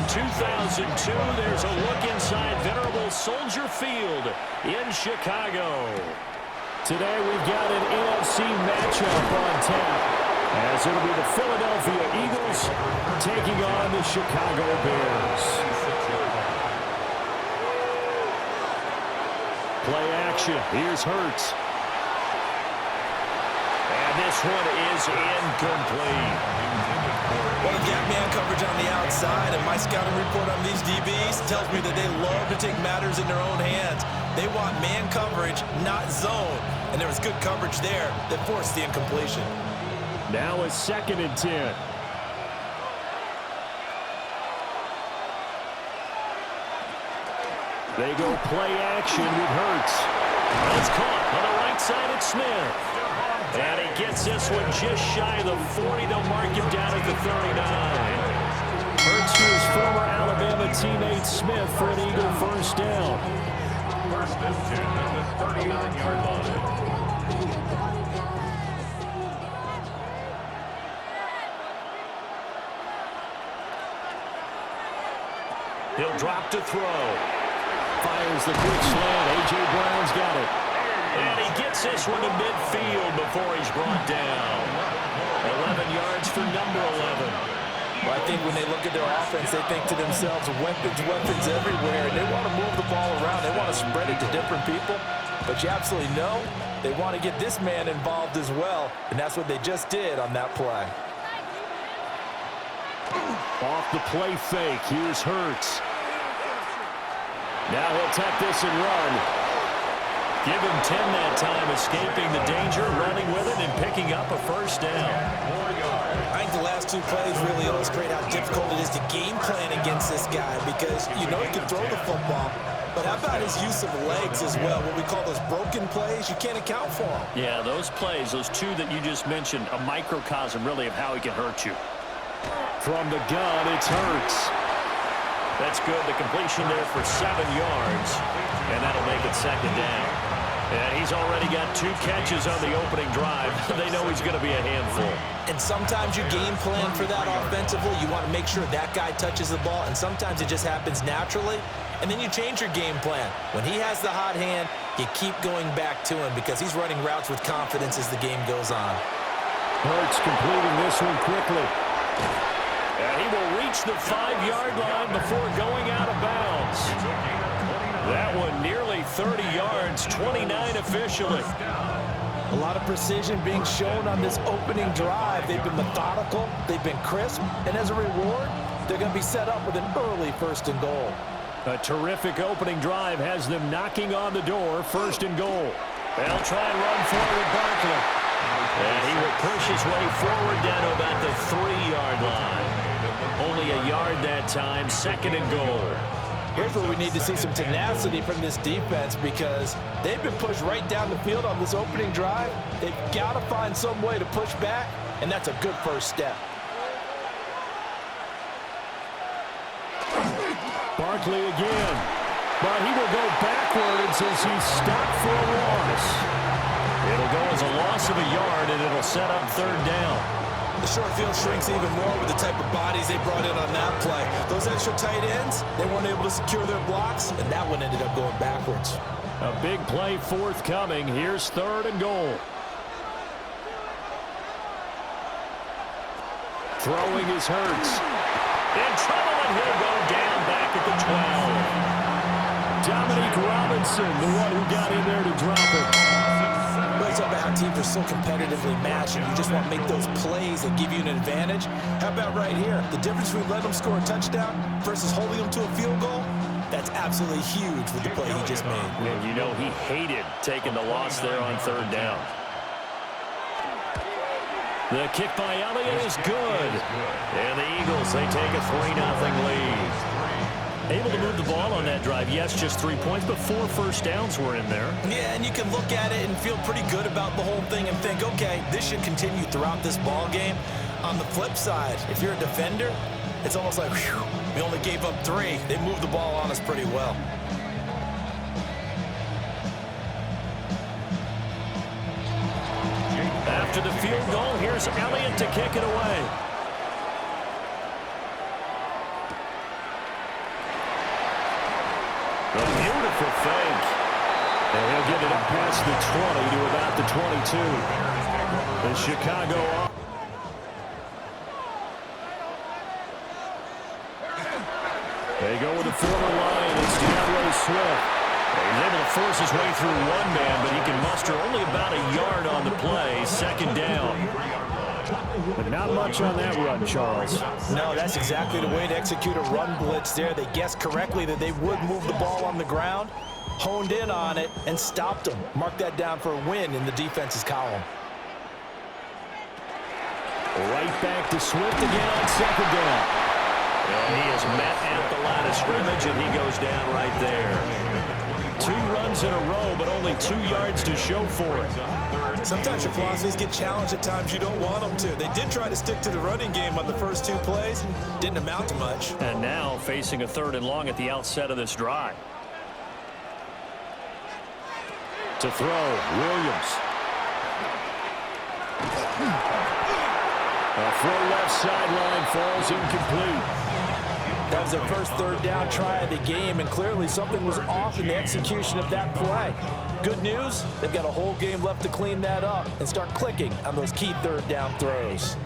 2002, there's a look inside venerable Soldier Field in Chicago. Today we've got an NFC matchup on tap, as it'll be the Philadelphia Eagles taking on the Chicago Bears. Play action. Here's Hurts. And this one is incomplete. Well, you've got man coverage on the outside, and my scouting report on these DBs tells me that they love to take matters in their own hands. They want man coverage, not zone. And there was good coverage there that forced the incompletion. Now a 2nd and 10. They go play action with Hurts. It's caught on the right side at Smith. And he gets this one just shy of the 40. They'll mark him down at the 39. Hurts to his former Alabama teammate Smith for an Eagle first down. 1st and 10 at the 39-yard line. He'll drop to throw. Fires the quick slant. A.J. Brown's got it. And he gets this one to midfield before he's brought down. 11 yards for number 11. Well, I think when they look at their offense, they think to themselves, weapons everywhere, and they want to move the ball around. They want to spread it to different people. But you absolutely know they want to get this man involved as well, and that's what they just did on that play. Off the play fake, here's Hurts. Now he'll tuck this and run. Give him 10 that time, escaping the danger, running with it, and picking up a first down. I think the last 2 plays really illustrate how difficult it is to game plan against this guy, because you know he can throw the football, but how about his use of legs as well? What we call those broken plays, you can't account for them. Yeah, those plays, those 2 that you just mentioned, a microcosm really of how he can hurt you. From the gun, it's Hurts. That's good. The completion there for 7 yards, and that'll make it 2nd down. And he's already got 2 catches on the opening drive. They know he's going to be a handful. And sometimes you game plan for that offensively. You want to make sure that guy touches the ball, and sometimes it just happens naturally. And then you change your game plan. When he has the hot hand, you keep going back to him because he's running routes with confidence as the game goes on. Hurts completing this one quickly. And he will reach the 5-yard line before going out of bounds. That one nearly 30 yards, 29 officially. A lot of precision being shown on this opening drive. They've been methodical, they've been crisp, and as a reward, they're going to be set up with an early 1st and goal. A terrific opening drive has them knocking on the door, 1st and goal. They'll try and run forward Barkley. And he will push his way forward down to about the 3-yard line. Only a yard that time, 2nd and goal. Here's where we need to see some tenacity from this defense, because they've been pushed right down the field on this opening drive. They've got to find some way to push back, and that's a good first step. Barkley again, but he will go backwards as he's stopped for a loss. It'll go as a loss of a yard, and it'll set up 3rd down. The short field shrinks even more with the type of bodies they brought in on that play. Those extra tight ends, they weren't able to secure their blocks, and that one ended up going backwards. A big play forthcoming. Here's 3rd and goal. Throwing his Hurts. In trouble, and he'll go down back at the 12. Dominique Robinson, the one who got in there to drop it. It's about how teams are so competitively matched, and you just want to make those plays that give you an advantage. How about right here? The difference between letting them score a touchdown versus holding them to a field goal, that's absolutely huge with the play he just made. And you know he hated taking the loss there on 3rd down. The kick by Elliott is good. And the Eagles, they take a 3-0 lead. Able to move the ball on that drive. Yes, just 3 points, but 4 first downs were in there. Yeah, and you can look at it and feel pretty good about the whole thing and think, okay, this should continue throughout this ball game. On the flip side, if you're a defender, it's almost like, whew, we only gave up 3. They moved the ball on us pretty well. After the field goal, here's Elliott to kick it away. A beautiful fake. And he'll get it up past the 20 to about the 22. The Chicago off. They go with the former Lion. It's DeAndre Swift. He's able to force his way through one man, but he can muster only about a yard on the play. Second down. But not much on that run, Charles. No, that's exactly the way to execute a run blitz there. They guessed correctly that they would move the ball on the ground, honed in on it, and stopped them. Mark that down for a win in the defense's column. Right back to Swift again on second down. And he is met at the line of scrimmage, and he goes down right there. 2 runs in a row, but only 2 yards to show for it. Sometimes your philosophies get challenged at times you don't want them to. They did try to stick to the running game on the first 2 plays. Didn't amount to much. And now facing a 3rd and long at the outset of this drive. To throw, Williams. A throw left sideline falls incomplete. That was their first 3rd down try of the game, and clearly something was off in the execution of that play. Good news, they've got a whole game left to clean that up and start clicking on those key 3rd down throws.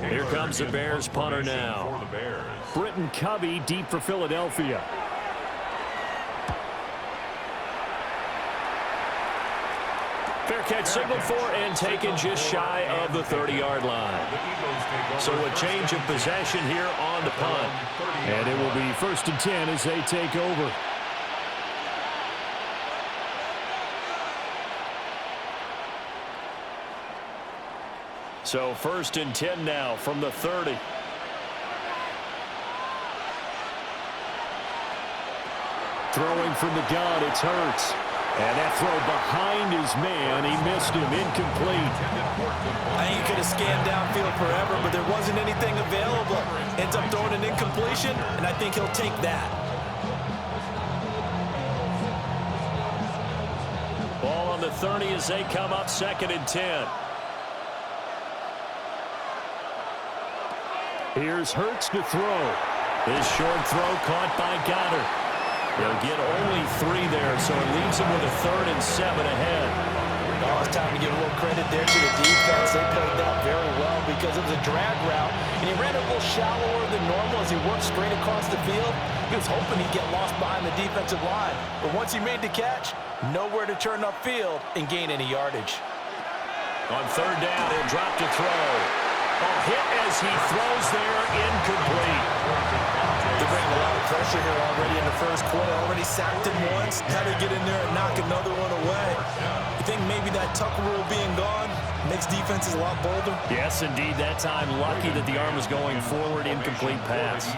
Here comes the Bears punter now. Britton Covey deep for Philadelphia. Fair catch signaled for and taken just shy of the 30-yard line. So a change of possession here on the punt. And it will be 1st and 10 as they take over. So 1st and 10 now from the 30. Throwing from the gun, it's Hurts. And that throw behind his man, he missed him, incomplete. I think he could have scanned downfield forever, but there wasn't anything available. Ends up throwing an incompletion, and I think he'll take that. Ball on the 30 as they come up 2nd and 10. Here's Hurts to throw. This short throw caught by Goddard. They'll get only 3 there, so it leaves them with a 3rd and 7 ahead. Oh, it's time to give a little credit there to the defense. They played that very well because it was a drag route, and he ran a little shallower than normal as he worked straight across the field. He was hoping he'd get lost behind the defensive line, but once he made the catch, nowhere to turn upfield and gain any yardage. On 3rd down, he'll drop to throw. A hit as he throws there, incomplete. They're bringing a lot of pressure here already in the first quarter. Already sacked him once. Now they get in there and knock another one away. You think maybe that Tucker rule being gone makes defenses a lot bolder? Yes, indeed. That time, lucky that the arm was going forward. Incomplete pass.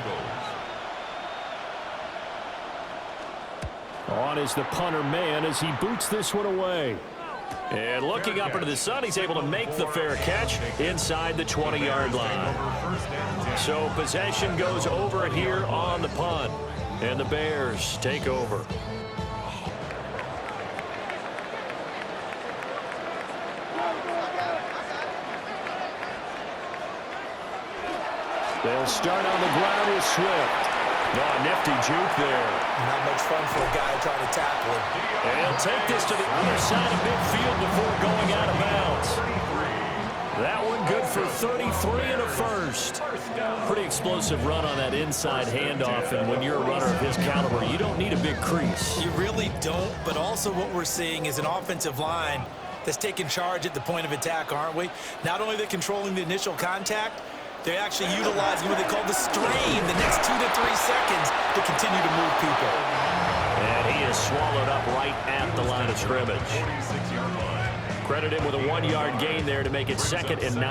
On is the punter man as he boots this one away. And looking up into the sun, he's able to make the fair catch inside the 20-yard line. So possession goes over here on the punt, and the Bears take over. They'll start on the ground with Swift. Oh, nifty juke there. Not much fun for a guy trying to tackle him. And he'll take this to the other side of midfield before going out of bounds. That one good for 33 and a first. Pretty explosive run on that inside handoff, and when you're a runner of his caliber, you don't need a big crease. You really don't, but also what we're seeing is an offensive line that's taking charge at the point of attack, aren't we? Not only are they controlling the initial contact, they're actually utilizing what they call the strain the next 2 to 3 seconds to continue to move people. And he is swallowed up right at the line of scrimmage. Credit him with a 1-yard gain there to make it 2nd and 9.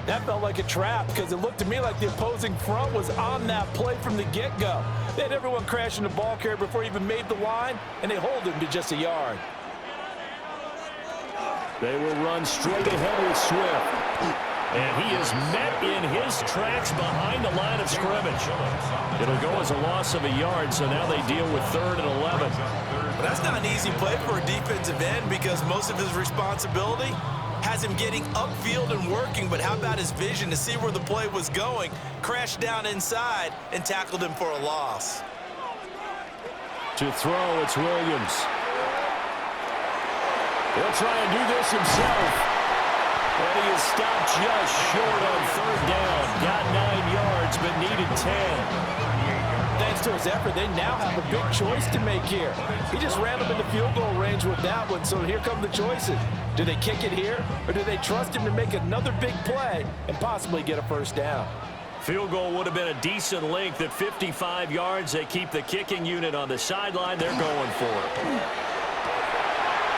That felt like a trap because it looked to me like the opposing front was on that play from the get-go. They had everyone crashing the ball carrier before he even made the line, and they hold him to just a yard. They will run straight ahead with Swift. And he is met in his tracks behind the line of scrimmage. It'll go as a loss of a yard, so now they deal with 3rd and 11. But that's not an easy play for a defensive end because most of his responsibility has him getting upfield and working, but how about his vision to see where the play was going, crashed down inside, and tackled him for a loss. To throw, it's Williams. He'll try and do this himself. And he is stopped just short on third down. Got 9 yards, but needed 10. Thanks to his effort, they now have a big choice to make here. He just ran them into field goal range with that one, so here come the choices. Do they kick it here, or do they trust him to make another big play and possibly get a first down? Field goal would have been a decent length at 55 yards. They keep the kicking unit on the sideline. They're going for it.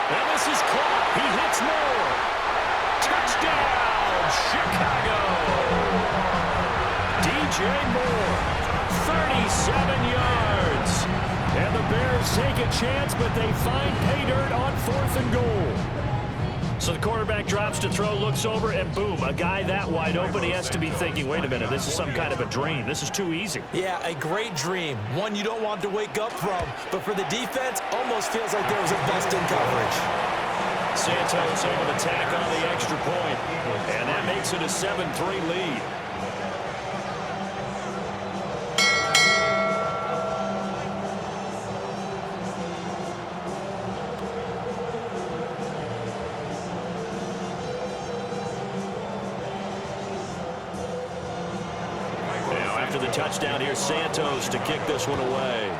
And this is caught. He hits Moore. Touchdown, Chicago. DJ Moore. 37 yards. And the Bears take a chance, but they find pay dirt on 4th and goal. So the quarterback drops to throw, looks over, and boom, a guy that wide open, he has to be thinking, wait a minute, this is some kind of a dream. This is too easy. Yeah, a great dream. One you don't want to wake up from. But for the defense, almost feels like there was a bust in coverage. Santos able to tack on the extra point, and that makes it a 7-3 lead. After the touchdown, here's Santos to kick this one away.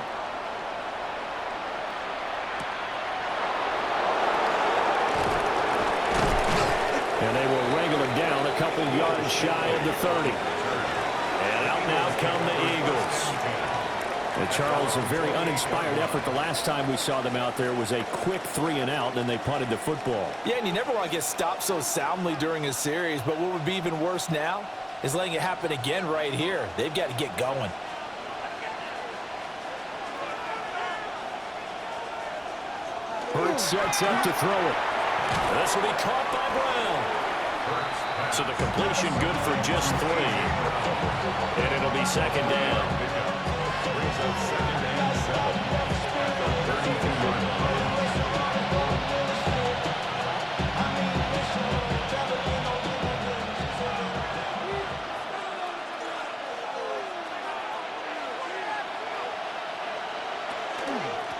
And they will wrangle him down a couple yards shy of the 30. And out now come the Eagles. And Charles, a very uninspired effort. The last time we saw them out there was a quick 3-and-out, and then they punted the football. Yeah, and you never want to get stopped so soundly during a series, but what would be even worse now is letting it happen again right here. They've got to get going. Hurts sets up to throw it. This will be caught by Brown. So the completion good for just 3. And it'll be 2nd down.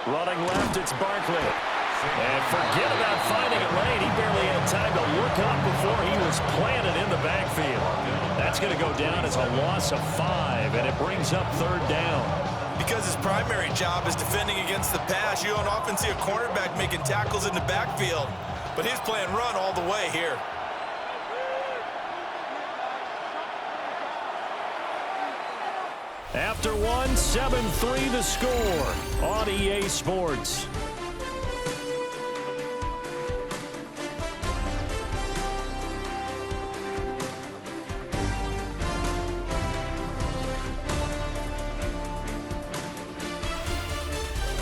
Running left, it's Barkley. And forget about finding a lane. He barely had time to look up before he was planted in the backfield. That's going to go down as a loss of 5, and it brings up 3rd down. Because his primary job is defending against the pass, you don't often see a cornerback making tackles in the backfield. But he's playing run all the way here. After 7-3 the score on EA Sports.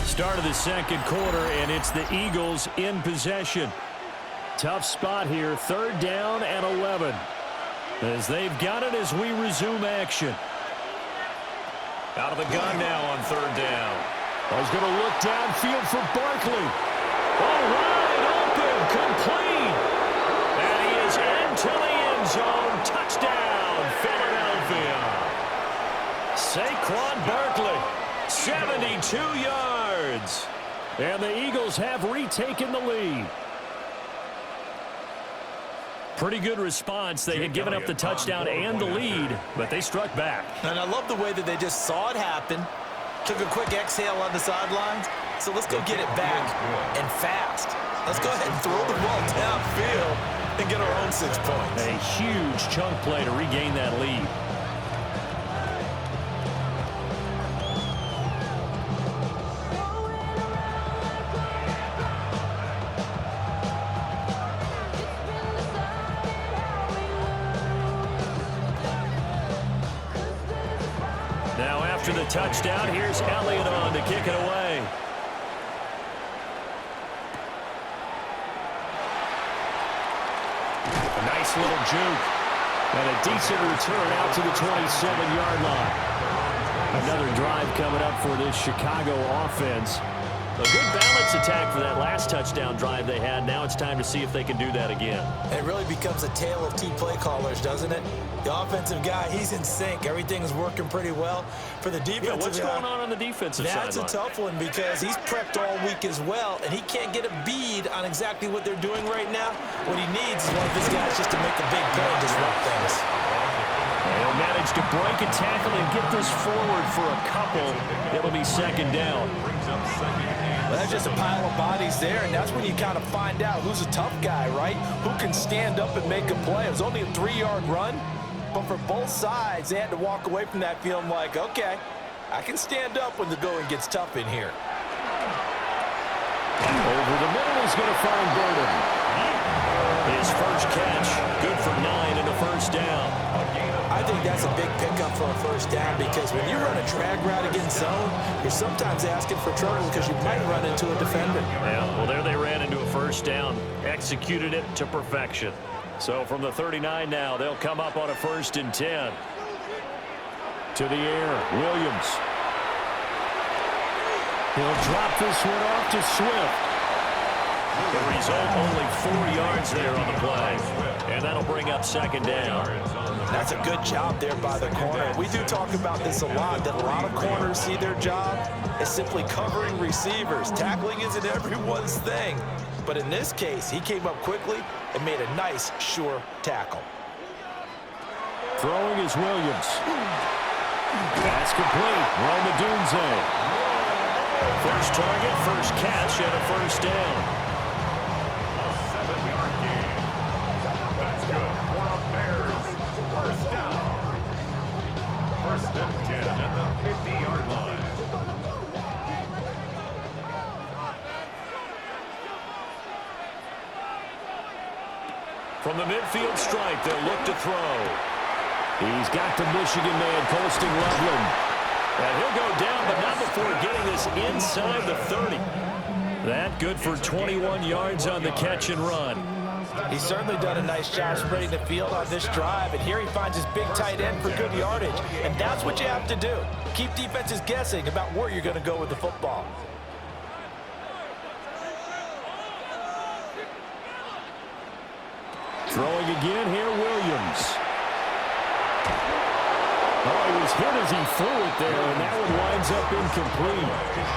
Start of the 2nd quarter, and it's the Eagles in possession. Tough spot here, 3rd down and 11. As they've got it as we resume action. Out of the gun now on 3rd down. He's going to look downfield for Barkley. All right, open, complete. And he is into the end zone. Touchdown, Philadelphia. Saquon Barkley, 72 yards. And the Eagles have retaken the lead. Pretty good response. They had given up the touchdown and the lead, but they struck back. And I love the way that they just saw it happen, took a quick exhale on the sidelines. So let's go get it back and fast. Let's go ahead and throw the ball downfield and get our own 6 points. A huge chunk play to regain that lead. Now after the touchdown, here's Elliott on to kick it away. A nice little juke. And a decent return out to the 27-yard line. Another drive coming up for this Chicago offense. A good balance attack for that last touchdown drive they had. Now it's time to see if they can do that again. It really becomes a tale of two play callers, doesn't it? The offensive guy, he's in sync. Everything's working pretty well. For the defensive what's guy, going on the defensive side? that's a tough one because he's prepped all week as well, and he can't get a bead on exactly what they're doing right now. What he needs is one of his guys just to make a big play and disrupt things. They'll manage to break a tackle and get this forward for a couple. It'll be second down. Well, that's just a pile of bodies there, and that's when you kind of find out who's a tough guy, right? Who can stand up and make a play. It was only a 3-yard run, but for both sides, they had to walk away from that feeling like, okay, I can stand up when the going gets tough in here. Over the middle is going to find Burden. His first catch, good for 9 and a first down. I think that's a big pickup for a first down because when you run a drag route against zone, you're sometimes asking for trouble because you might run into a defender. Yeah, well, there they ran into a first down, executed it to perfection. So from the 39 now, they'll come up on a 1st and 10. To the air, Williams. He'll drop this one off to Swift. The result, only 4 yards there on the play. And that'll bring up second down. That's a good job there by the corner. We do talk about this a lot, that a lot of corners see their job as simply covering receivers. Tackling isn't everyone's thing. But in this case, he came up quickly and made a nice, sure tackle. Throwing is Williams. That's complete. Roma Dunze. First target, first catch, and a first down. From the midfield stripe, they'll look to throw. He's got the Michigan man posting Loveland. And he'll go down, but not before getting this inside the 30. That good for 21 yards on the catch and run. He's certainly done a nice job spreading the field on this drive, and here he finds his big tight end for good yardage. And that's what you have to do. Keep defenses guessing about where you're going to go with the football. Throwing again here, Williams. Oh, he was hit as he threw it there, and that one winds up incomplete.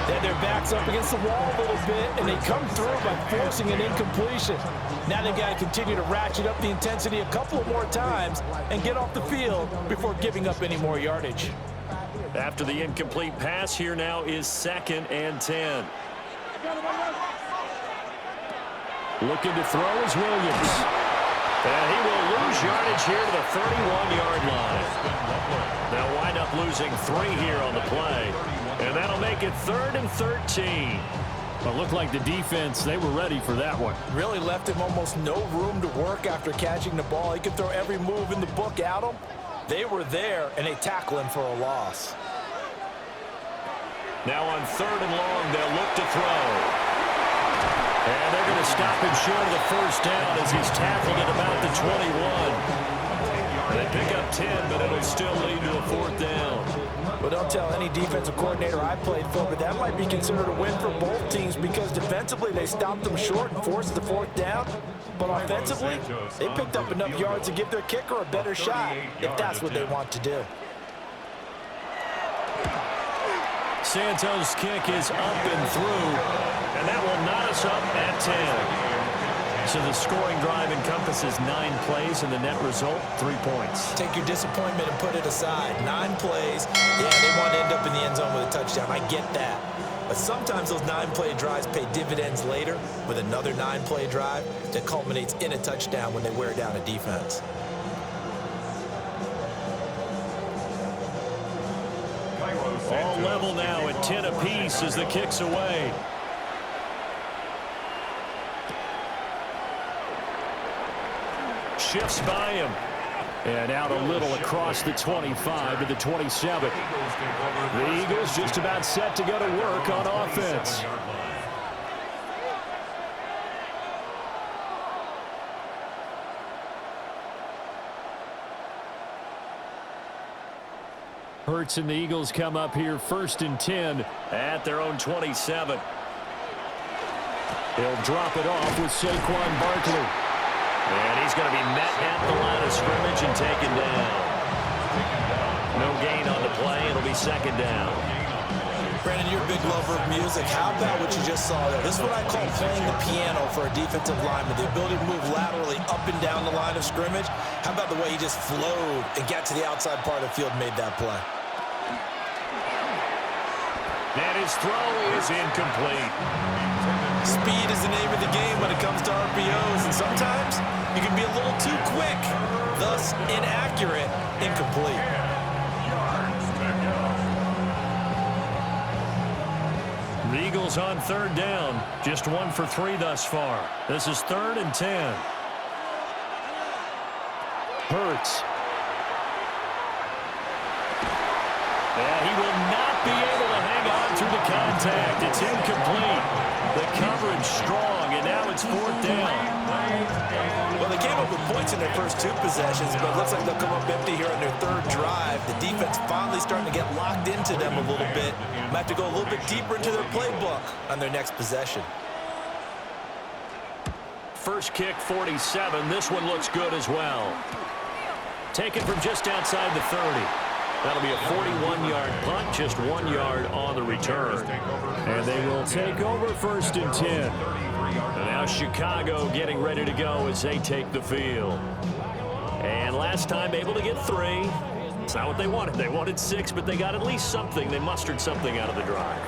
Then their back's up against the wall a little bit, and they come through by forcing an incompletion. Now they've got to continue to ratchet up the intensity a couple of more times and get off the field before giving up any more yardage. After the incomplete pass, here now is 2nd and 10. Looking to throw is Williams. And he will lose yardage here to the 31-yard line. They'll wind up losing 3 here on the play. And that'll make it 3rd and 13. Well, it looked like the defense, they were ready for that one. Really left him almost no room to work after catching the ball. He could throw every move in the book at him. They were there, and they tackle him for a loss. Now on 3rd and long, they'll look to throw. And they're going to stop him short of the first down as he's tackled at about the 21. They pick up 10, but it'll still lead to a 4th down. Well, don't tell any defensive coordinator I played for, but that might be considered a win for both teams because defensively they stopped them short and forced the 4th down. But offensively, they picked up enough yards to give their kicker a better shot if that's what they want to do. Santos' kick is up and through, and that will knot us up at 10. So the scoring drive encompasses 9 plays, and the net result, 3 points. Take your disappointment and put it aside. 9 plays. Yeah, they want to end up in the end zone with a touchdown. I get that. But sometimes those 9-play drives pay dividends later with another 9-play drive that culminates in a touchdown when they wear down a defense. All level now at 10 apiece as the kick's away. Shifts by him. And out a little across the 25 to the 27. The Eagles just about set to go to work on offense. Hurts and the Eagles come up here 1st and 10 at their own 27. He'll drop it off with Saquon Barkley. And he's going to be met at the line of scrimmage and taken down. No gain on the play. It'll be second down. Brandon, you're a big lover of music. How about what you just saw there? This is what I call playing the piano for a defensive lineman. The ability to move laterally up and down the line of scrimmage. How about the way he just flowed and got to the outside part of the field and made that play? And his throw is incomplete. Speed is the name of the game when it comes to RPOs, and sometimes you can be a little too quick, thus inaccurate, incomplete. The Eagles on third down. Just 1 for 3 thus far. This is 3rd and 10. Hurts. And he will not be able to hang on through the contact. It's incomplete. The coverage strong, and now it's 4th down. Well, they came up with points in their first 2 possessions, but it looks like they'll come up empty here on their 3rd drive. The defense finally starting to get locked into them a little bit. Might have to go a little bit deeper into their playbook on their next possession. First kick, 47. This one looks good as well. Taken from just outside the 30. That'll be a 41-yard punt, just 1 yard on the return. And they will take over 1st and 10. And now Chicago getting ready to go as they take the field. And last time able to get 3. It's not what they wanted. They wanted 6, but they got at least something. They mustered something out of the drive.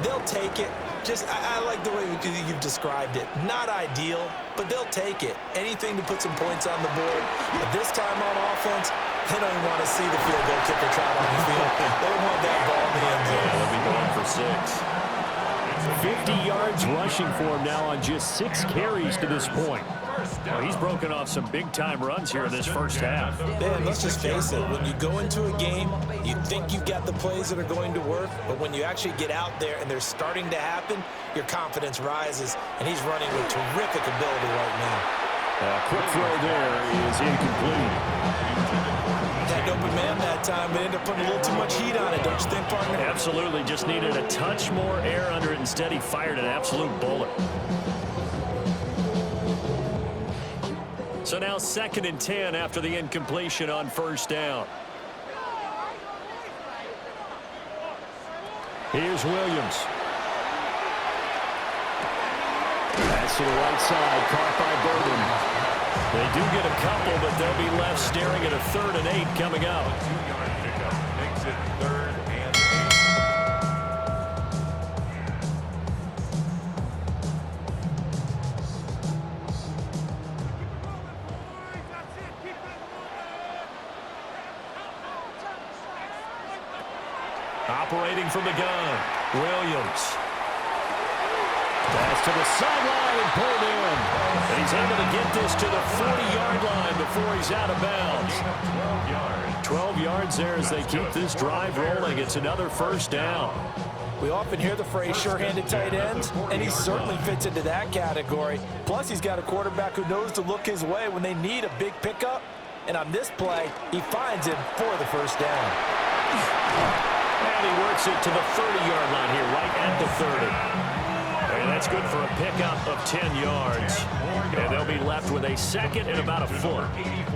They'll take it. I like the way you've described it. Not ideal, but they'll take it. Anything to put some points on the board. But this time on offense, they don't even want to see the field goal kicker trot on the field. They want that ball in the end zone. Yeah, they'll be going for 6. 50 yards rushing for him now on just 6 carries to this point. Well, he's broken off some big-time runs here in this first half. Man, let's just face it. When you go into a game, you think you've got the plays that are going to work, but when you actually get out there and they're starting to happen, your confidence rises, and he's running with terrific ability right now. Quick throw there is incomplete. Had an open man that time, but ended up putting a little too much heat on it, don't you think, partner? Absolutely. Just needed a touch more air under it. Instead, he fired an absolute bullet. So now 2nd and 10 after the incompletion on 1st down. Here's Williams. Pass to the right side, caught by Burden. They do get a couple, but they'll be left staring at a 3rd and 8 coming up. 2-yard pickup makes it 3rd and 8. Operating from the gun, Williams. Pass to the sideline and pulled in. And he's able to get this to the 40-yard line before he's out of bounds. 12 yards there as they keep this drive rolling. It's another 1st down. We often hear the phrase sure-handed tight ends, and he certainly fits into that category. Plus, he's got a quarterback who knows to look his way when they need a big pickup. And on this play, he finds him for the 1st down. And he works it to the 30-yard line here, right at the 30. And that's good for a pickup of 10 yards. And they'll be left with a 2nd and about a foot.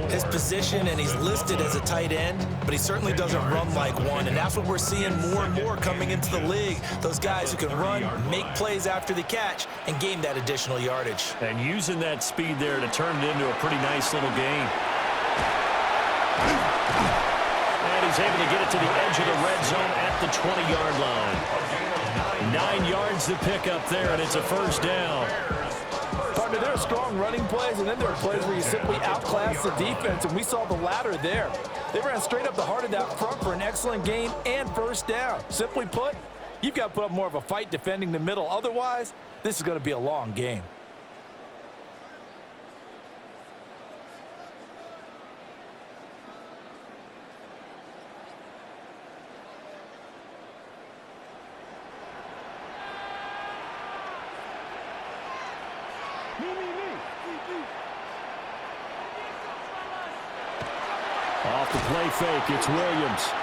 His position, and he's listed as a tight end, but he certainly doesn't run like one. And that's what we're seeing more and more coming into the league. Those guys who can run, make plays after the catch, and gain that additional yardage. And using that speed there to turn it into a pretty nice little gain. And he's able to get it to the edge of the red zone at the 20-yard line. 9 yards to pick up there, and it's a 1st down. Partner, there are strong running plays, and then there are plays where you simply outclass the defense, and we saw the latter there. They ran straight up the heart of that front for an excellent gain and 1st down. Simply put, you've got to put up more of a fight defending the middle. Otherwise, this is going to be a long game. Off the play fake, it's Williams.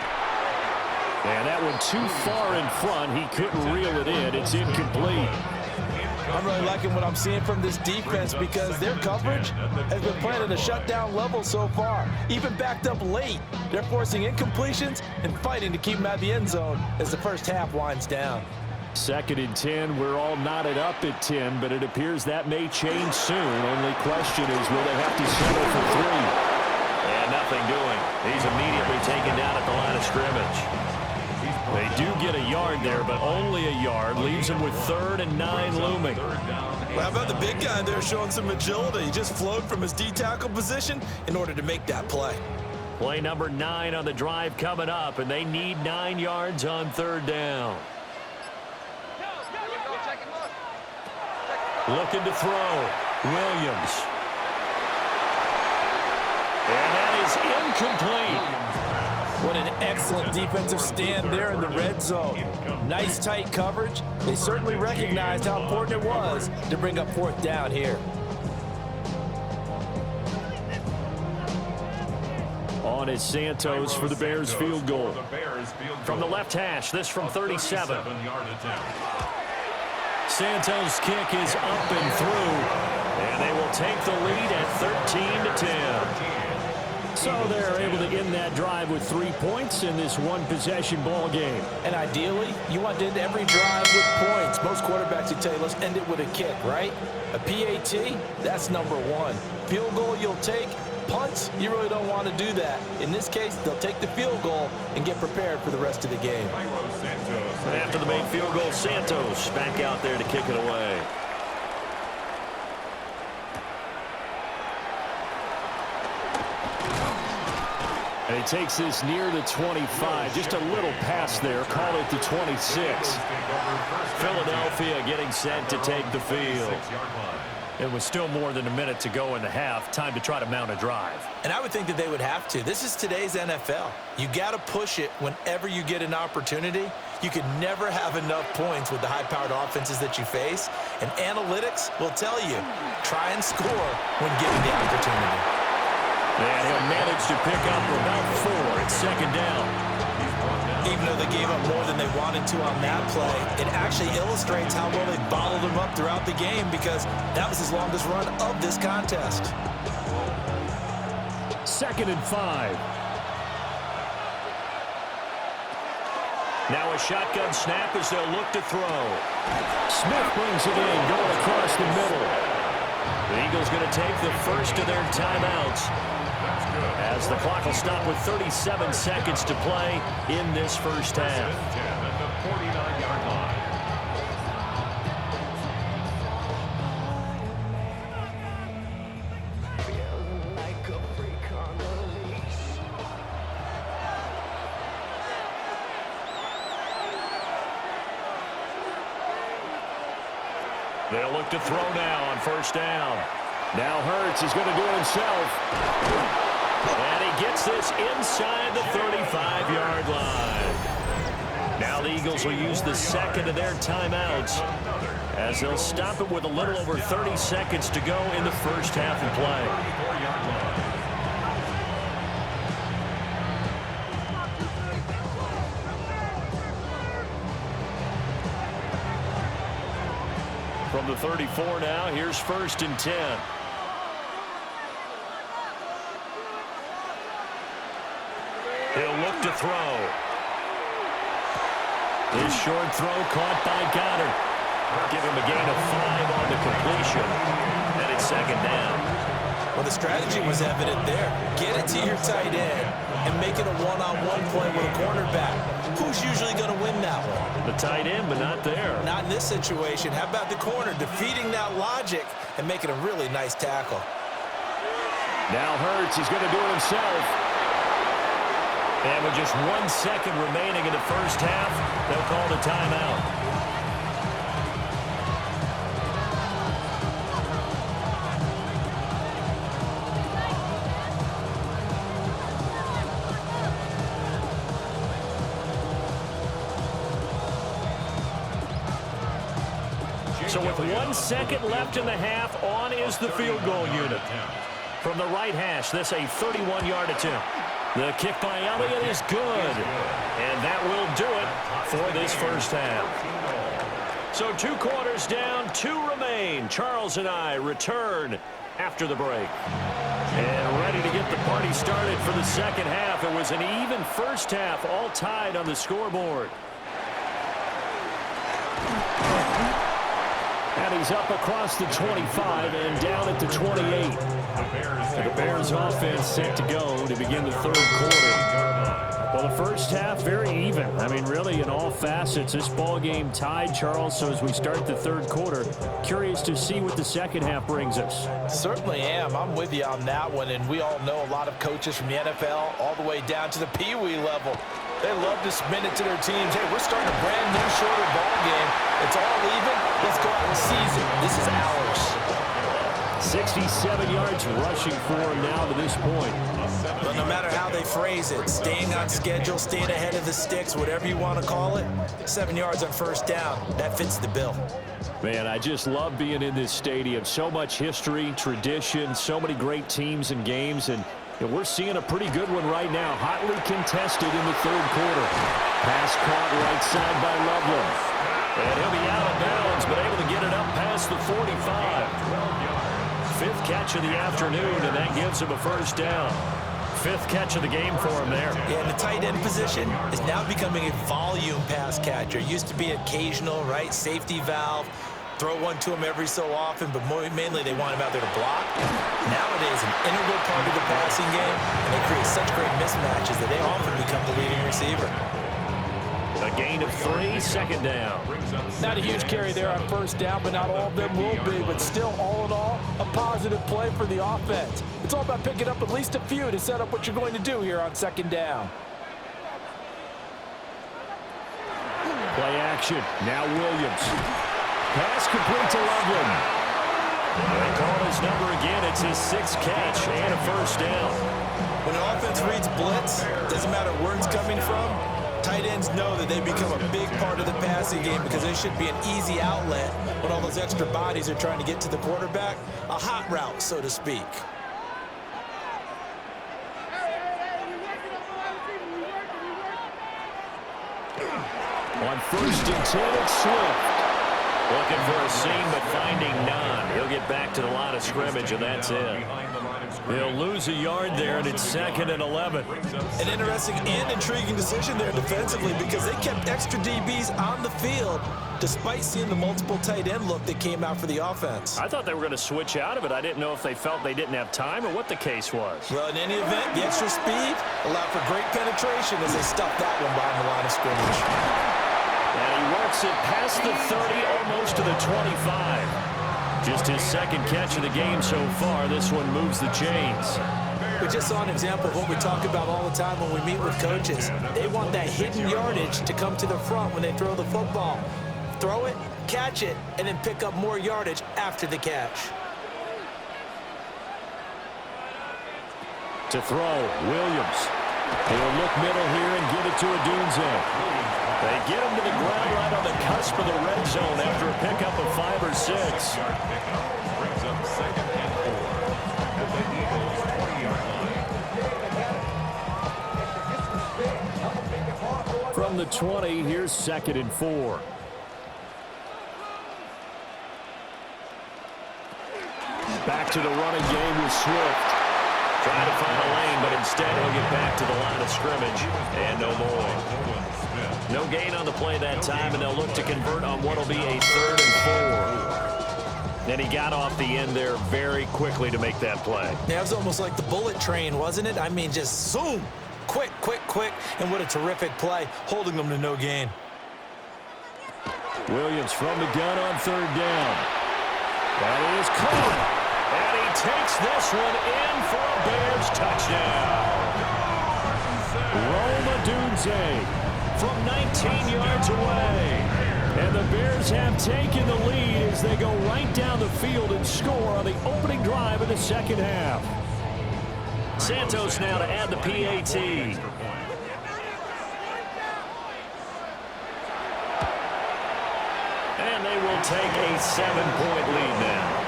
And that one too far in front. He couldn't reel it in. It's incomplete. I'm really liking what I'm seeing from this defense because their coverage has been playing at a shutdown level so far. Even backed up late, they're forcing incompletions and fighting to keep them out of the end zone as the first half winds down. 2nd and 10. We're all knotted up at 10, but it appears that may change soon. Only question is, will they have to settle for 3? And nothing doing. He's immediately taken down at the line of scrimmage. They do get a yard there, but only a yard. Leaves him with 3rd and 9 looming. Well, how about the big guy there showing some agility? He just flowed from his D-tackle position in order to make that play. Play number 9 on the drive coming up, and they need 9 yards on 3rd down. Looking to throw. Williams. And that is incomplete. What an excellent defensive stand there in the red zone. Nice tight coverage. They certainly recognized how important it was to bring up 4th down here. On is Santos for the Bears field goal. From the left hash, this from 37. Santos' kick is up and through, and they will take the lead at 13-10. So they're able to end that drive with 3 points in this one-possession ball game. And ideally, you want to end every drive with points. Most quarterbacks would tell you, let's end it with a kick, right? A PAT, that's number 1. Field goal you'll take. Punts, you really don't want to do that. In this case, they'll take the field goal and get prepared for the rest of the game. After the main field goal, Santos back out there to kick it away. And he takes this near the 25. Just a little pass there. Call it the 26. Philadelphia getting set to take the field. It was still more than a minute to go in the half. Time to try to mount a drive. And I would think that they would have to. This is today's NFL. You got to push it whenever you get an opportunity. You can never have enough points with the high-powered offenses that you face. And analytics will tell you, try and score when given the opportunity. And he'll manage to pick up about 4 at 2nd down. Even though they gave up more than they wanted to on that play, it actually illustrates how well they bottled them up throughout the game because that was his longest run of this contest. 2nd and 5. Now a shotgun snap as they'll look to throw. Smith brings it in, going across the middle. The Eagles going to take the first of their timeouts, as the clock will stop with 37 seconds to play in this first half. They'll look to throw now on 1st down. Now Hurts is going to do it himself. And he gets this inside the 35-yard line. Now the Eagles will use the 2nd of their timeouts as they'll stop it with a little over 30 seconds to go in the first half of play. From the 34 now, here's 1st and 10. He'll look to throw. His short throw caught by Goddard. Give him a gain of 5 on the completion. And it's 2nd down. Well, the strategy was evident there. Get it to your tight end and make it a one-on-one play with a cornerback. Who's usually going to win that one? The tight end, but not there. Not in this situation. How about the corner defeating that logic and making a really nice tackle? Now Hurts is going to do it himself. And with just 1 second remaining in the first half, they'll call the timeout. So with 1 second left in the half, on is the field goal unit. From the right hash, this a 31-yard attempt. The kick by Elliott is good. And that will do it for this first half. So 2 quarters down, 2 remain. Charles and I return after the break. And ready to get the party started for the second half. It was an even first half, all tied on the scoreboard. And he's up across the 25 and down at the 28. The Bears offense set to go to begin the third quarter. Well, the first half, very even. I mean, really, in all facets, this ball game tied, Charles. So as we start the third quarter, curious to see what the second half brings us. Certainly am. I'm with you on that one. And we all know a lot of coaches from the NFL all the way down to the Pee-wee level. They love to spin it to their teams. Hey, we're starting a brand new shorter ball game. It's all even. Let's go out and seize it. This is ours. 67 yards rushing for him now to this point. But no matter how they phrase it, staying on schedule, staying ahead of the sticks, whatever you want to call it, 7 yards on first down, that fits the bill. Man, I just love being in this stadium. So much history, tradition, so many great teams and games, and we're seeing a pretty good one right now. Hotly contested in the third quarter. Pass caught right side by Loveland. And he'll be out of bounds, but able to get it up past the 45. 5th catch of the afternoon, and that gives him a first down. 5th catch of the game for him there. Yeah, and the tight end position is now becoming a volume pass catcher. Used to be occasional, right? Safety valve. Throw one to him every so often, but mainly they want him out there to block. Nowadays, an integral part of the passing game, and they create such great mismatches that they often become the leading receiver. A gain of 3, second down. Not a huge carry there on first down, but not all of them will be. But still, all in all, a positive play for the offense. It's all about picking up at least a few to set up what you're going to do here on second down. Play action. Now Williams. Pass complete to Loveland. They call his number again. It's his 6th catch and a first down. When an offense reads blitz, doesn't matter where it's coming from, tight ends know that they become a big part of the passing game because they should be an easy outlet when all those extra bodies are trying to get to the quarterback. A hot route, so to speak. On 1st and 10, it's Swift. Looking for a seam, but finding none. He'll get back to the line of scrimmage, and that's it. They'll lose a yard there, and it's 2nd and 11. An interesting and intriguing decision there defensively because they kept extra DBs on the field despite seeing the multiple tight end look that came out for the offense. I thought they were going to switch out of it. I didn't know if they felt they didn't have time or what the case was. Well, in any event, the extra speed allowed for great penetration as they stuffed that one behind the line of scrimmage. And he works it past the 30, almost to the 25. Just his 2nd catch of the game so far. This one moves the chains. We just saw an example of what we talk about all the time when we meet with coaches. They want that hidden yardage to come to the front when they throw the football. Throw it, catch it, and then pick up more yardage after the catch. To throw, Williams. He'll look middle here and give it to Odunze. They get him to the ground right on the cusp of the red zone after a pickup of 5 or 6. From the 20, here's 2nd and 4. Back to the running game with Swift. Trying to find a lane, but instead he'll get back to the line of scrimmage. And no more. No gain on the play that time, and they'll look to convert on what will be a 3rd and 4. And he got off the end there very quickly to make that play. Yeah, it was almost like the bullet train, wasn't it? I mean, just zoom. Quick, quick, quick. And what a terrific play, holding them to no gain. Williams from the gun on 3rd down. That is caught. And he takes this one in for a Bears touchdown. Rome Odunze from 19 yards away. And the Bears have taken the lead as they go right down the field and score on the opening drive of the second half. Santos now to add the PAT. And they will take a 7-point lead now.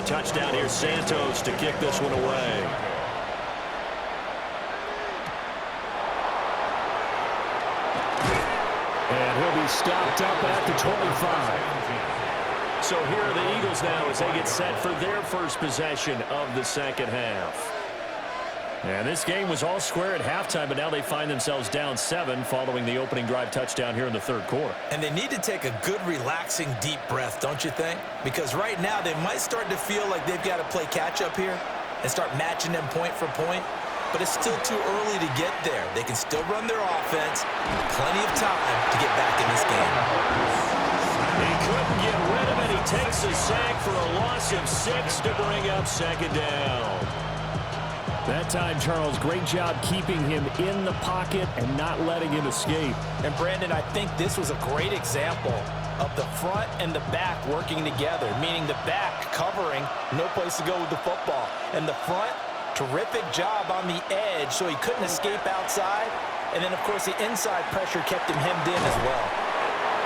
touchdown. Here's Santos to kick this one away. And he'll be stopped up at the 25. So here are the Eagles now as they get set for their first possession of the second half. And this game was all square at halftime, but now they find themselves down 7 following the opening drive touchdown here in the third quarter. And they need to take a good, relaxing, deep breath, don't you think? Because right now they might start to feel like they've got to play catch-up here and start matching them point for point. But it's still too early to get there. They can still run their offense. Plenty of time to get back in this game. He couldn't get rid of it. He takes a sack for a loss of 6 to bring up second down. That time, Charles, great job keeping him in the pocket and not letting him escape. And, Brandon, I think this was a great example of the front and the back working together, meaning the back covering, no place to go with the football, and the front, terrific job on the edge so he couldn't escape outside. And then, of course, the inside pressure kept him hemmed in as well.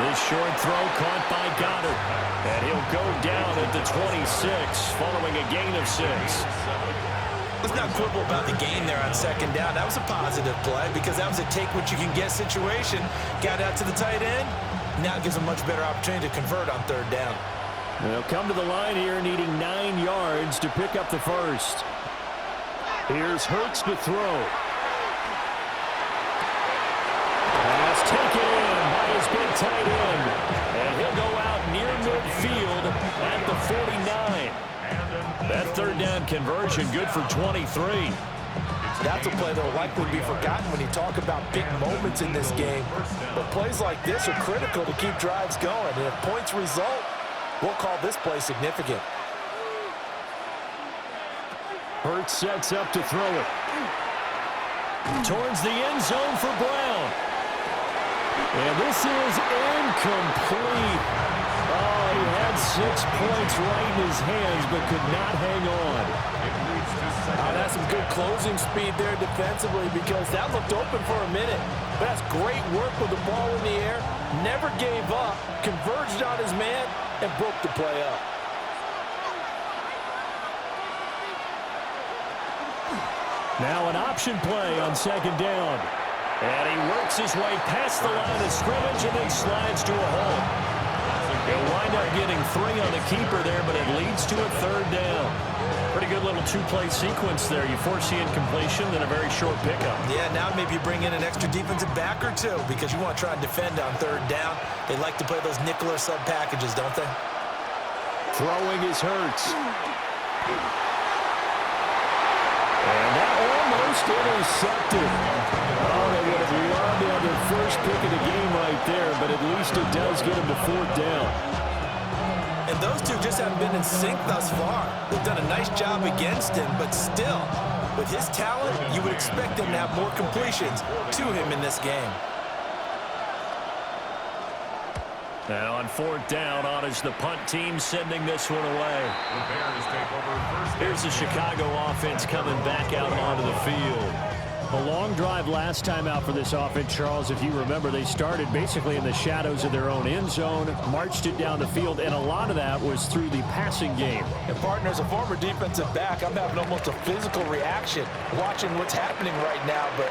This short throw caught by Goddard. And he'll go down at the 26 following a gain of 6. Let's not quibble about the gain there on second down. That was a positive play because that was a take-what-you-can-get situation. Got out to the tight end. Now it gives a much better opportunity to convert on third down. They'll come to the line here needing 9 yards to pick up the first. Here's Hurts to throw. Pass taken in by his big tight end. And he'll go out near midfield at the 49. That third down conversion good for 23. That's a play that will likely be forgotten when you talk about big moments in this game. But plays like this are critical to keep drives going. And if points result, we'll call this play significant. Hurts sets up to throw it. Towards the end zone for Brown. And this is incomplete. Oh, he had 6 points right in his hands, but could not hang on. That's some good closing speed there defensively because that looked open for a minute. But that's great work with the ball in the air. Never gave up, converged on his man, and broke the play up. Now an option play on second down. And he works his way past the line of scrimmage and then slides to a hole. He'll wind up getting 3 on the keeper there, but it leads to a third down. Pretty good little 2-play sequence there. You force the incompletion, then a very short pickup. Yeah, now maybe you bring in an extra defensive back or 2 because you want to try and defend on third down. They like to play those nickel or sub packages, don't they? Throwing is Hurts. And that almost intercepted. Oh, they would have loved to have their first pick of the game right there, but at least it does get them to 4th down. And those two just haven't been in sync thus far. They've done a nice job against him, but still, with his talent, you would expect him to have more completions to him in this game. Now on 4th down, on is the punt team sending this one away. Here's the Chicago offense coming back out onto the field. A long drive last time out for this offense, Charles. If you remember, they started basically in the shadows of their own end zone, marched it down the field, and a lot of that was through the passing game. And, partner, as a former defensive back, I'm having almost a physical reaction watching what's happening right now. But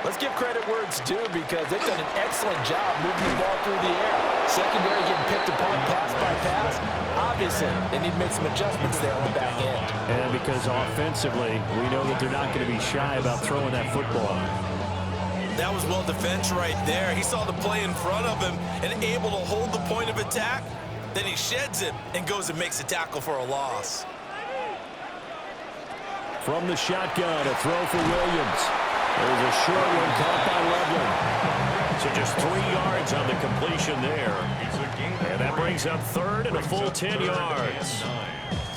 let's give credit where it's due because they've done an excellent job moving the ball through the air. Secondary getting picked apart pass by pass. Obviously, they need to make some adjustments there on the back end. And because offensively, we know that they're not going to be shy about throwing that football. That was well defense right there. He saw the play in front of him and able to hold the point of attack. Then he sheds it and goes and makes a tackle for a loss. From the shotgun, a throw for Williams. There's a short one caught by Loveland. So just 3 yards on the completion there. And that brings up 3rd and a full 10 yards.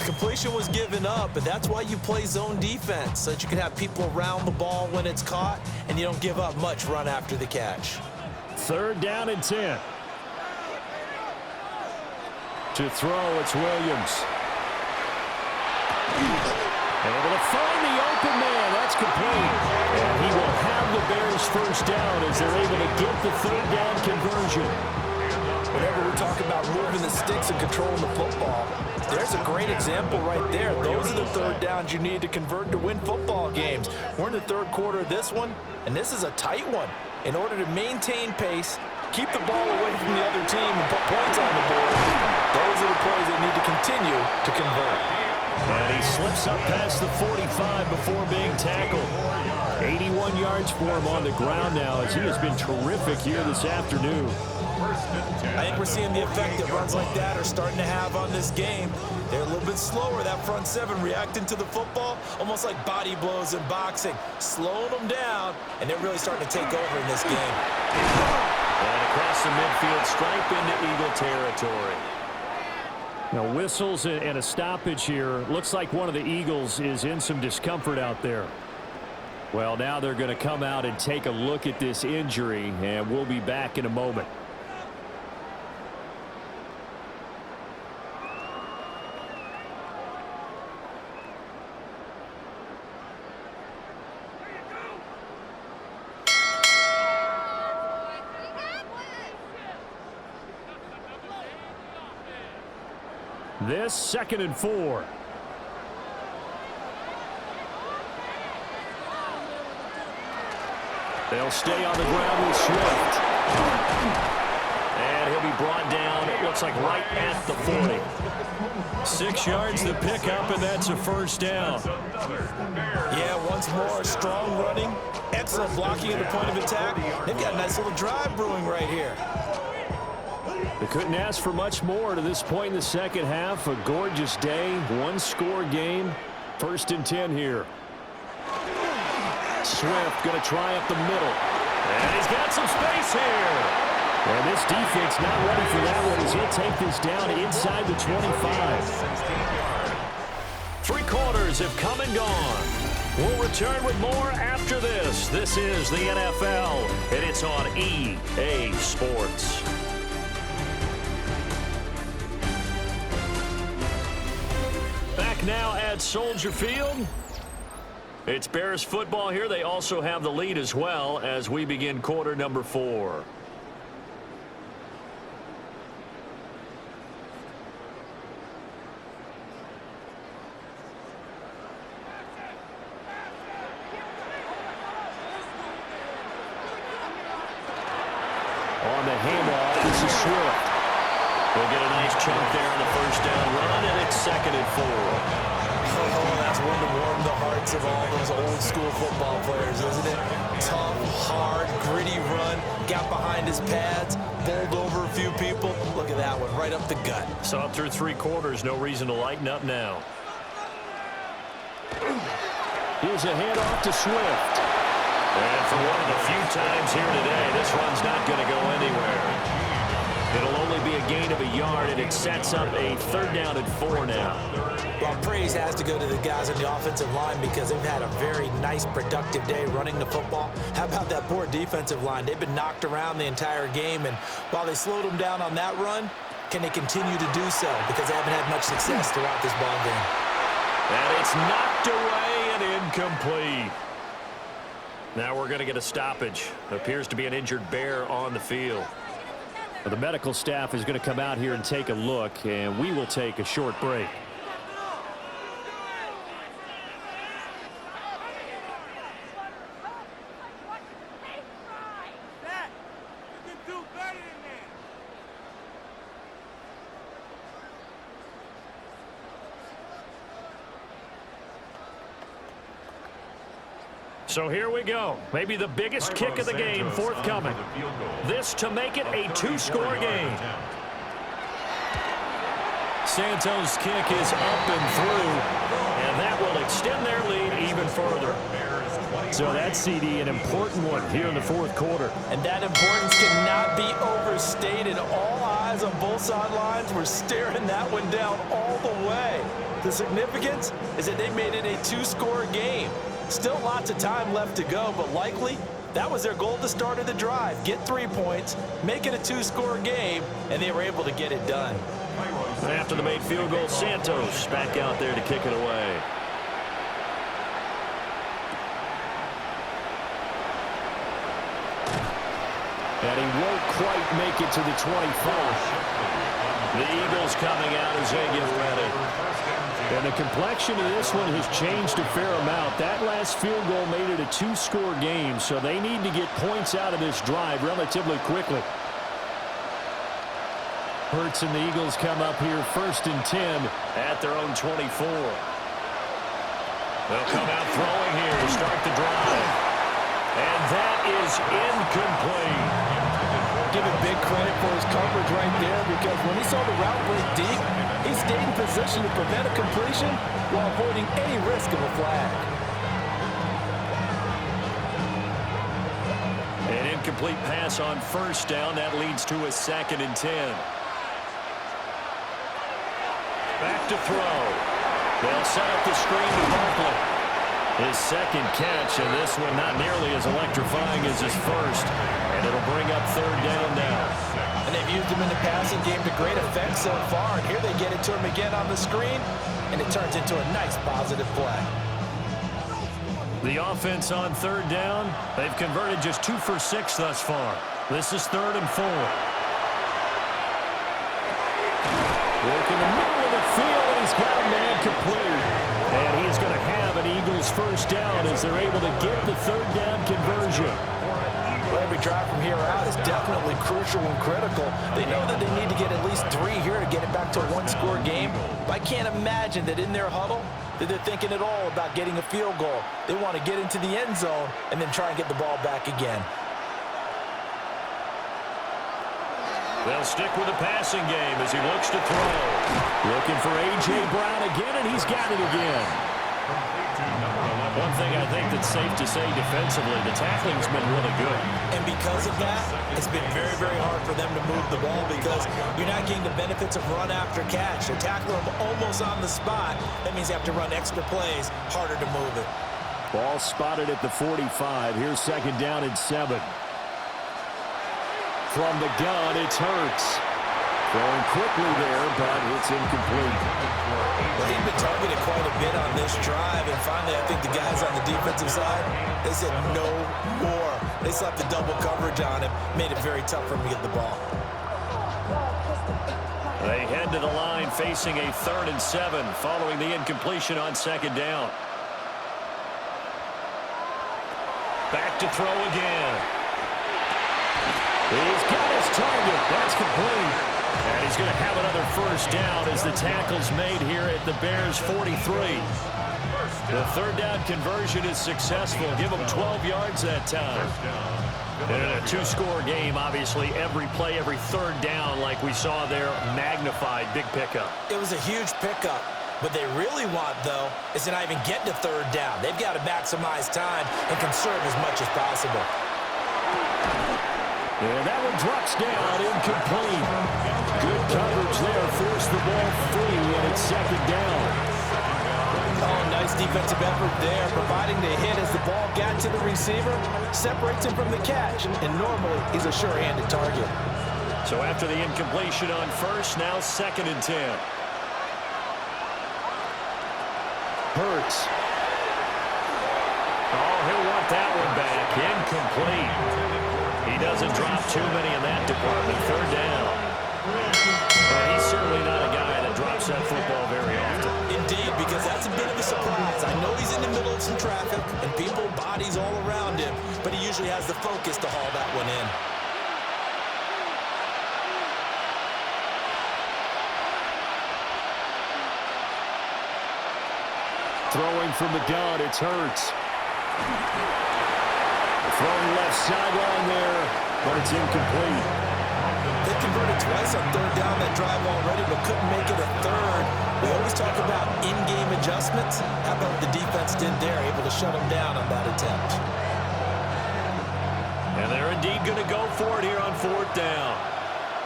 Completion was given up, but that's why you play zone defense, so that you can have people around the ball when it's caught, and you don't give up much run after the catch. 3rd down and 10. To throw, it's Williams. Able to find the open man. That's complete. And he will have the Bears first down as they're able to get the 3rd down conversion. Whenever we talk about moving the sticks and controlling the football, there's a great example right there. Those are the third downs you need to convert to win football games. We're in the third quarter of this one, and this is a tight one. In order to maintain pace, keep the ball away from the other team, and put points on the board, those are the plays that need to continue to convert. And he slips up past the 45 before being tackled. 81 yards for him on the ground now, as he has been terrific here this afternoon. I think we're seeing the effect that runs like that are starting to have on this game. They're a little bit slower, that front seven, reacting to the football, almost like body blows in boxing, slowing them down, and they're really starting to take over in this game. And across the midfield stripe into Eagle territory. Now, whistles and a stoppage here. Looks like one of the Eagles is in some discomfort out there. Well, now they're going to come out and take a look at this injury, and we'll be back in a moment. This 2nd and 4. They'll stay on the ground with Swift. And he'll be brought down, it looks like right at the 40. 6 yards to pick up, and that's a first down. Yeah, once more, strong running, excellent blocking at the point of attack. They've got a nice little drive brewing right here. They couldn't ask for much more to this point in the second half. A gorgeous day, one-score game. 1st and 10 here. Swift going to try up the middle. And he's got some space here. And this defense not ready for that one as he'll take this down inside the 25. 3 quarters have come and gone. We'll return with more after this. This is the NFL, and it's on EA Sports. Back now at Soldier Field. It's Bears football here. They also have the lead as well as we begin quarter number 4. On the handoff, this is Swift. We'll get a nice chunk there on the first down run, and it's 2nd and 4. Oh, that's one to warm the hearts of all those old-school football players, isn't it? Tough, hard, gritty run, got behind his pads, bowled over a few people. Look at that one, right up the gut. Saw it through 3 quarters, no reason to lighten up now. Here's a handoff to Swift. And for one of the few times here today, this run's not going to go anywhere. It'll only be a gain of a yard, and it sets up a 3rd down and 4 now. Well, praise has to go to the guys on the offensive line because they've had a very nice, productive day running the football. How about that poor defensive line? They've been knocked around the entire game, and while they slowed them down on that run, can they continue to do so? Because they haven't had much success throughout this ball game. And it's knocked away and incomplete. Now we're going to get a stoppage. Appears to be an injured Bear on the field. Well, the medical staff is going to come out here and take a look, and we will take a short break. So here we go. Maybe the biggest kick of the game forthcoming. This to make it a 2-score game. Santos' kick is up and through, and that will extend their lead even further. So that's, CD, an important one here in the 4th quarter. And that importance cannot be overstated. All eyes on both sidelines were staring that one down all the way. The significance is that they made it a 2-score game. Still lots of time left to go, but likely that was their goal at the start of the drive. Get 3 points, make it a 2-score game, and they were able to get it done. After the made field goal, Santos back out there to kick it away. And he won't quite make it to the 25. The Eagles coming out as they get ready. And the complexion of this one has changed a fair amount. That last field goal made it a 2-score game, so they need to get points out of this drive relatively quickly. Hurts and the Eagles come up here 1st and 10 at their own 24. They'll come out throwing here to start the drive. And that is incomplete. Give him big credit for his coverage right there, because when he saw the route break deep, he stayed in position to prevent a completion while avoiding any risk of a flag. An incomplete pass on 1st down. That leads to a 2nd and 10. Back to throw. They'll set up the screen to Barkley. His 2nd catch, and this one not nearly as electrifying as his 1st. And it'll bring up 3rd down now. And they've used him in the passing game to great effect so far. And here they get it to him again on the screen, and it turns into a nice positive play. The offense on 3rd down, they've converted just 2 for 6 thus far. This is 3rd and 4. Work in the middle of the field, and he's got a man complete. And he's going to have an Eagles 1st down as they're able to get the 3rd down conversion. Well, every drive from here out is definitely crucial and critical. They know that they need to get at least 3 here to get it back to a 1-score game. But I can't imagine that in their huddle that they're thinking at all about getting a field goal. They want to get into the end zone and then try and get the ball back again. They'll stick with the passing game as he looks to throw. Looking for A.J. Brown again, and he's got it again. One thing I think that's safe to say defensively, the tackling's been really good. And because of that, it's been very, very hard for them to move the ball because you're not getting the benefits of run after catch. They tackle them almost on the spot. That means you have to run extra plays, harder to move it. Ball spotted at the 45. Here's 2nd down and 7. From the gun, it's Hurts. Throwing quickly there, but it's incomplete. Well, he's been targeted quite a bit on this drive, and finally I think the guys on the defensive side, they said no more. They slapped the double coverage on him, made it very tough for him to get the ball. They head to the line facing a 3rd and 7 following the incompletion on 2nd down. Back to throw again. He's got his target. That's complete. And he's going to have another 1st down as the tackle's made here at the Bears' 43. The 3rd down conversion is successful. Give them 12 yards that time. And in a 2-score game, obviously, every play, every 3rd down, like we saw there, magnified. Big pickup. It was a huge pickup. What they really want, though, is to not even get to 3rd down. They've got to maximize time and conserve as much as possible. And that one drops down, incomplete. Good coverage there, forced the ball free, and it's 2nd down. Oh, nice defensive effort there, providing the hit as the ball got to the receiver, separates him from the catch, and normally he's a sure-handed target. So after the incompletion on 1st, now 2nd and 10. Hurts. Oh, he'll want that one back. Incomplete. He doesn't drop too many in that department. 3rd down. But he's certainly not a guy that drops that football very often. Indeed, because that's a bit of a surprise. I know he's in the middle of some traffic and people, bodies all around him, but he usually has the focus to haul that one in. Throwing from the gun, it's Hurts. Throwing left sideline there, but it's incomplete. They converted twice on 3rd down that drive already, but couldn't make it a 3rd. We always talk about in-game adjustments. How about what the defense did there, able to shut them down on that attempt. And they're indeed going to go for it here on 4th down.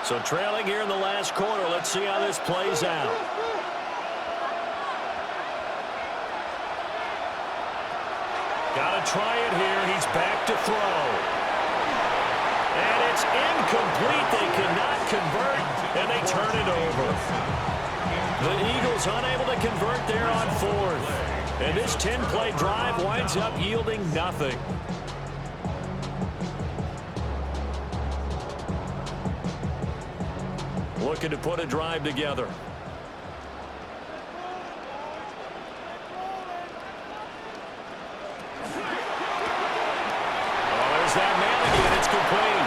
So trailing here in the last quarter, let's see how this plays out. Got to try it here. He's back to throw. And it's incomplete. They cannot convert, and they turn it over. The Eagles unable to convert there on 4th. And this 10-play drive winds up yielding nothing. Looking to put a drive together. That man again, it's complete.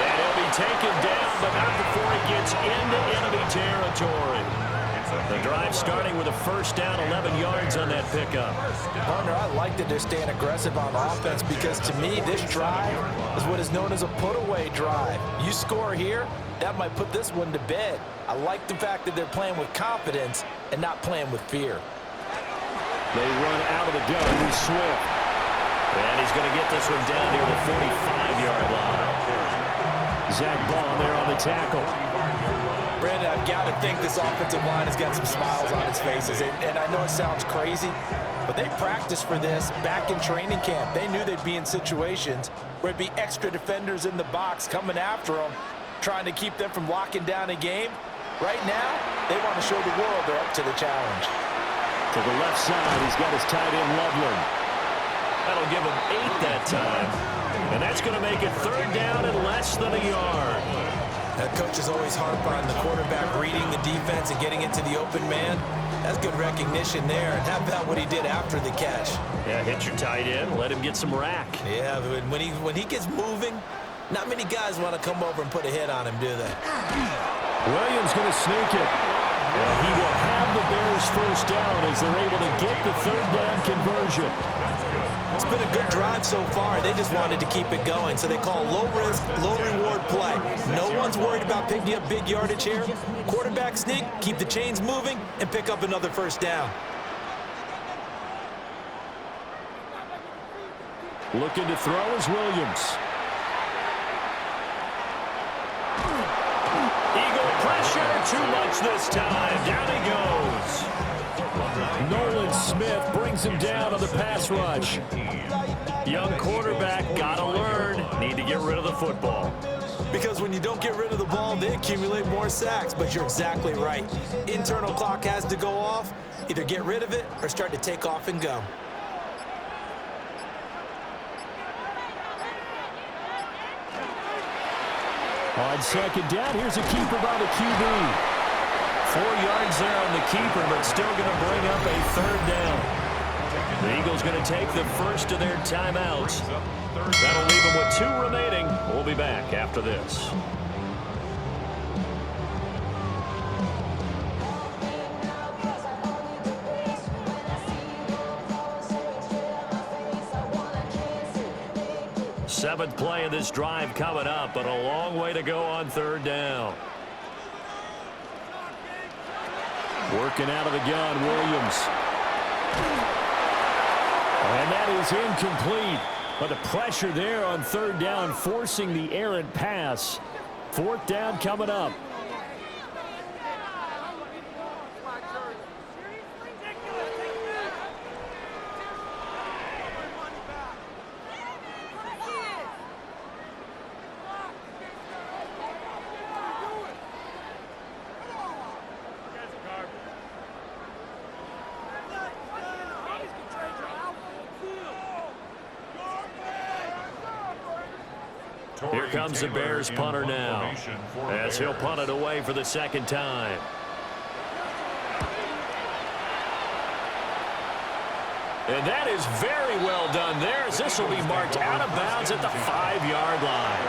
And he'll be taken down, but not before he gets into enemy territory. The drive starting with a first down, 11 yards on that pickup. Partner, I like that they're staying aggressive on offense because to me, this drive is what is known as a put-away drive. You score here, that might put this one to bed. I like the fact that they're playing with confidence and not playing with fear. They run out of the gun with Swift. And he's going to get this one down near the 45-yard line. Zach Ball there on the tackle. Brandon, I've got to think this offensive line has got some smiles on its faces. And I know it sounds crazy, but they practiced for this back in training camp. They knew they'd be in situations where it'd be extra defenders in the box coming after them, trying to keep them from locking down a game. Right now, they want to show the world they're up to the challenge. To the left side, he's got his tight end, Loveland. That'll give him 8 that time. And that's going to make it third down and less than a yard. That coach is always harp on the quarterback reading the defense and getting into the open man. That's good recognition there. And how about what he did after the catch? Yeah, hit your tight end, let him get some rack. Yeah, but when he gets moving, not many guys want to come over and put a hit on him, do they? Williams going to sneak it. Well, he will have the Bears first down as they're able to get the third down conversion. It's been a good drive so far. They just wanted to keep it going, so they call low-risk, low-reward play. No one's worried about picking up big yardage here. Quarterback sneak, keep the chains moving, and pick up another first down. Looking to throw is Williams. Eagle pressure, too much this time. Down he goes. Nolan Smith brings him down on the pass rush. Young quarterback, gotta learn. Need to get rid of the football. Because when you don't get rid of the ball, they accumulate more sacks. But you're exactly right. Internal clock has to go off. Either get rid of it or start to take off and go. On second down, here's a keeper by the QB. 4 yards there on the keeper, but still going to bring up a third down. The Eagles going to take the first of their timeouts. That'll leave them with 2 remaining. We'll be back after this. Seventh play of this drive coming up, but a long way to go on third down. Working out of the gun, Williams. And that is incomplete. But the pressure there on third down, forcing the errant pass. Fourth down coming up. Here comes the Bears punter now, as he'll punt it away for the second time. And that is very well done there, as this will be marked out of bounds at the 5-yard line.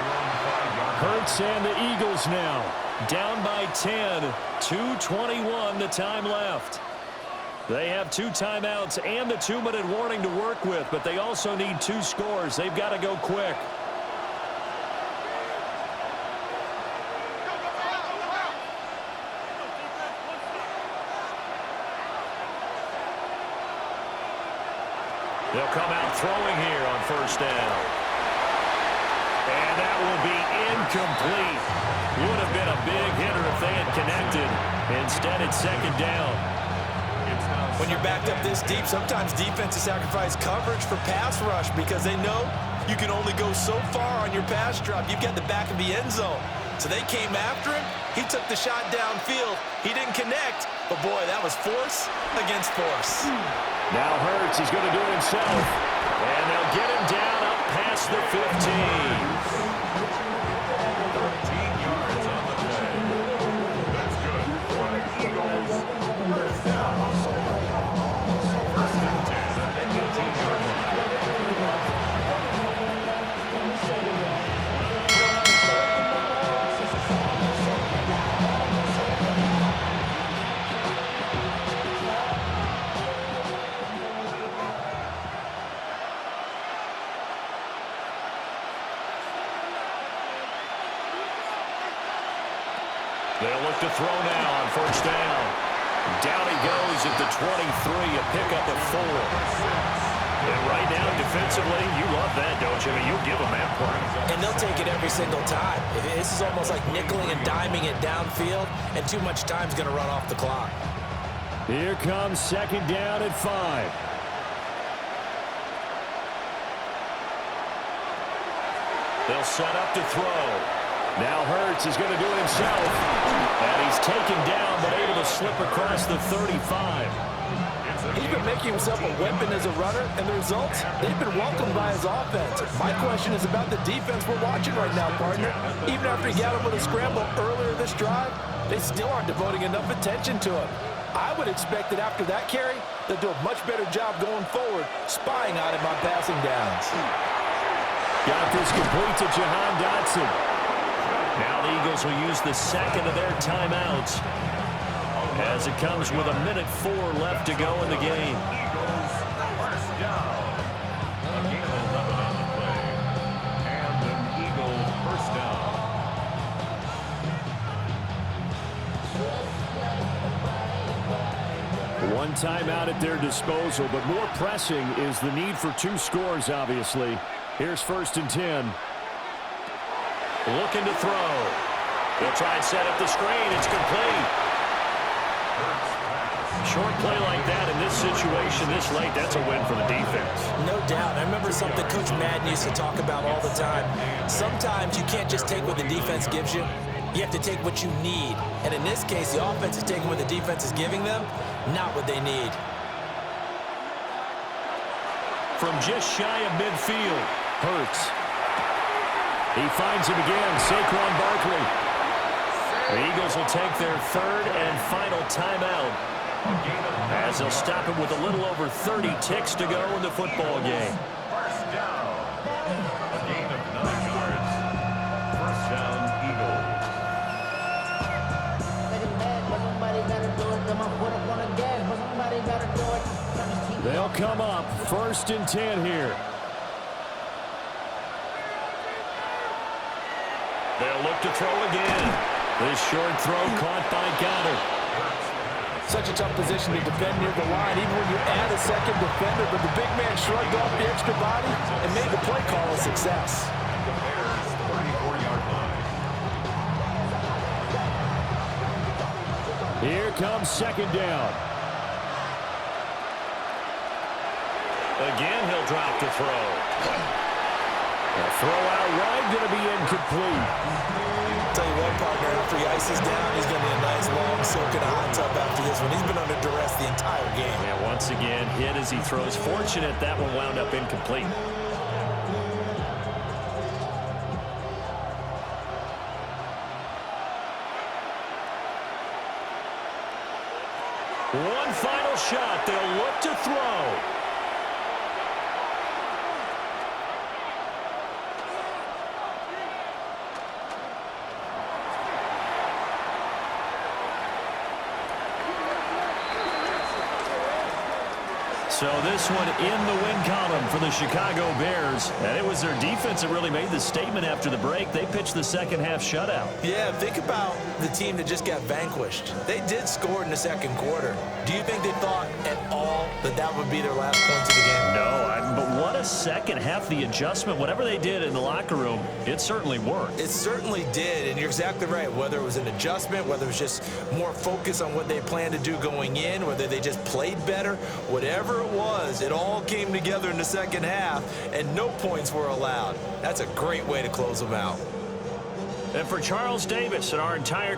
Hurts and the Eagles now down by 10, 2:21 the time left. They have 2 timeouts and the 2-minute warning to work with, but they also need 2 scores. They've got to go quick. They'll come out throwing here on first down. And that will be incomplete. Would have been a big hitter if they had connected. Instead, it's second down. When you're backed up this deep, sometimes defenses sacrifice coverage for pass rush because they know you can only go so far on your pass drop. You've got the back of the end zone. So they came after him. He took the shot downfield. He didn't connect. But, boy, that was force against force. Now Hurts is going to do it himself. And they'll get him down up past the 15. They'll look to throw now on first down. Down he goes at the 23, a pickup of 4. And right now, defensively, you love that, don't you? I mean, you'll give them that play. And they'll take it every single time. This is almost like nickeling and diming it downfield, and too much time's going to run off the clock. Here comes second down at 5. They'll set up to throw. Now Hurts is going to do it himself. And he's taken down, but able to slip across the 35. He's been making himself a weapon as a runner, and the results, they've been welcomed by his offense. My question is about the defense we're watching right now, partner. Even after he got him with a scramble earlier this drive, they still aren't devoting enough attention to him. I would expect that after that carry, they'll do a much better job going forward, spying on him on passing downs. Got this complete to Jahan Dotson. Now the Eagles will use the second of their timeouts as it comes with 1:04 left to go in the game. One timeout at their disposal, but more pressing is the need for 2 scores, obviously. Here's first and 10. Looking to throw. They'll try and set up the screen. It's complete. Short play like that in this situation this late, that's a win for the defense. No doubt. I remember something Coach Madden used to talk about all the time. Sometimes you can't just take what the defense gives you. You have to take what you need. And in this case, the offense is taking what the defense is giving them, not what they need. From just shy of midfield, Hurts. He finds him again, Saquon Barkley. the Eagles will take their third and final timeout as they'll stop it with a little over 30 ticks to go in the football game. First down. A gain of 9 yards. First down, Eagles. They'll come up first and 10 here. They'll look to throw again. This short throw caught by Goddard. Such a tough position to defend near the line, even when you add a second defender, but the big man shrugged off the extra body and made the play call a success. The Bears' 34-yard line. Here comes second down. Again, he'll drop to throw. A throw out wide, going to be incomplete. Tell you what, partner, after he ices down, he's going to be a nice, long soak in a hot tub after this one. He's been under duress the entire game. And once again, hit as he throws. Fortunate that one wound up incomplete. One final shot. They'll look to throw. So this one in the win column for the Chicago Bears. And it was their defense that really made the statement after the break. They pitched the second half shutout. Yeah, think about the team that just got vanquished. They did score in the second quarter. Do you think they thought at all that that would be their last points of the game? No, but what a second half. The adjustment, whatever they did in the locker room, it certainly worked. It certainly did, and you're exactly right. Whether it was an adjustment, whether it was just more focus on what they planned to do going in, whether they just played better, whatever it was, it all came together in the second half, and no points were allowed. That's a great way to close them out. And for Charles Davis and our entire